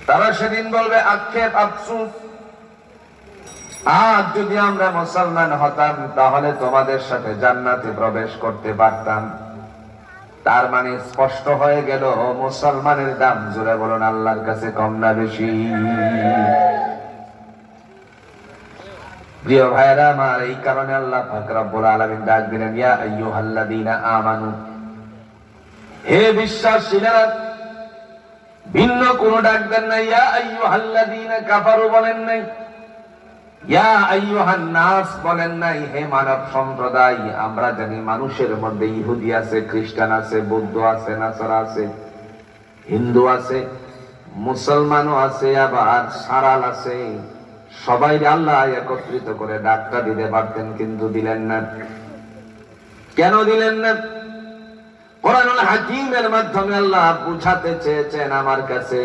তারা সেদিন বলবে আক্ষেপ, আফসোস, আজ যদি আমরা মুসলমান হতাম তাহলে তোমাদের সাথে জান্নাতে প্রবেশ করতে পারতাম। তার মানে স্পষ্ট হয়ে গেল মুসলমানের দাম, জোরে বলুন, আল্লাহর কাছে কম না বেশি? প্রিয় ভাইরা আমার, এই কারণে আল্লাহ পাক রব্বুল আলামিন ডাক দিলেন, ইয়া আইয়ুহাল্লাযীনা আমানু, হে বিশ্বাসীরা। ভিন্ন কোন ডাক দেন নাই, ইয়া আইয়ুহাল্লাযীনা কাফারু বলেন নাই, ইয়া আইয়ুহান নাস বলেন নাই, হে মানব সম্প্রদায়। আমরা জানি মানুষের মধ্যে ইহুদি আছে, খ্রিস্টান আছে, বৌদ্ধ আছে, নাসারা আছে, হিন্দু আছে, মুসলমানও আছে, আবার সারাল আছে। সবাই আল্লাহ একত্রিত করে ডাকটা দিতে পারতেন, কিন্তু দিলেন না। কেন দিলেন না? কোরআনুল হাকীমের মাধ্যমে আল্লাহ বুঝাতে চেয়েছেন আমার কাছে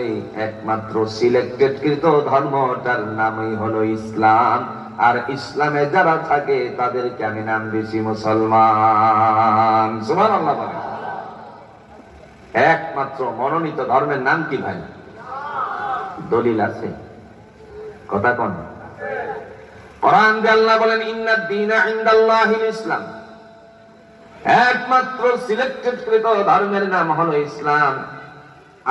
একমাত্র সিলেক্টেড কৃত ধর্মটার নামই হলো ইসলাম। আর ইসলামে যারা থাকে তাদেরকে আমি নাম দিয়েছি মুসলমান। সুবহানাল্লাহ বলেন। একমাত্র মনোনীত ধর্মের নাম কি ভাই? দলিল আছে? কথা কোন? কোরআন দিয়ে আল্লাহ বলেন, ইন্নাদ দীনা ইনদাল্লাহিল ইসলাম। একমাত্র সিলেক্টেড কৃত ধর্মের নাম হলো ইসলাম।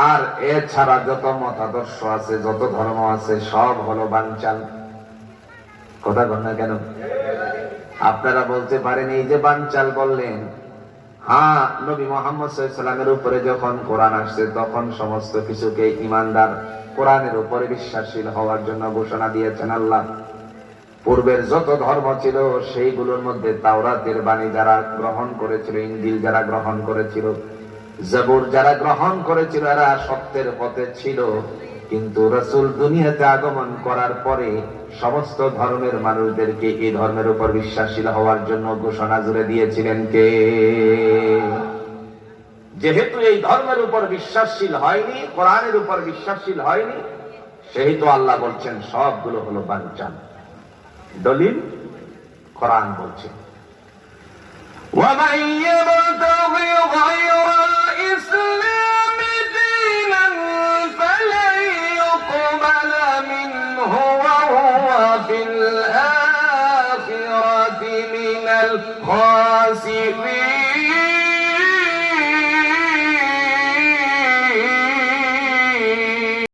আর এছাড়া যত মতাদর্শ আছে, যত ধর্ম আছে, সব হলো বানচাল। কথা বল না কেন? আপনারা বলতে পারেন, এই যে বানচাল বললেন, হ্যাঁ, নবী মুহাম্মদ সাল্লাল্লাহু আলাইহি ওয়াসাল্লামের উপরে যখন কোরআন আসছে তখন সমস্ত কিছুকে ঈমানদার, কোরআনের উপরে বিশ্বাসী হওয়ার জন্য ঘোষণা দিয়েছেন আল্লাহ। পূর্বের যত ধর্ম ছিল সেইগুলোর মধ্যে তাওরাতের বাণী যারা গ্রহণ করেছিল, ইনজিল যারা গ্রহণ করেছিল, জবুর যারা গ্রহণ করেছিল, এরা সত্যের পথে ছিল। কিন্তু রাসূল দুনিয়াতে আগমন করার পরে সমস্ত ধর্মের মানুষদেরকে এই ধর্মের উপর বিশ্বাসী হওয়ার জন্য ঘোষণা জুড়ে দিয়েছিলেন কে? যেহেতু এই ধর্মের উপর বিশ্বাসশীল হয়নি, কোরআনের উপর বিশ্বাসশীল হয়নি, সেহেতু আল্লাহ বলছেন সবগুলো হলো বানচাল। দলিল কোরআন বলছে, وَمَن يَبْتَغِي غَيْرَ الْإِسْلَامِ دِينًا فَلَن يُقْبَلَ مِنْهُ وَهُوَ فِي الْآخِرَةِ مِنَ الْخَاسِرِينَ।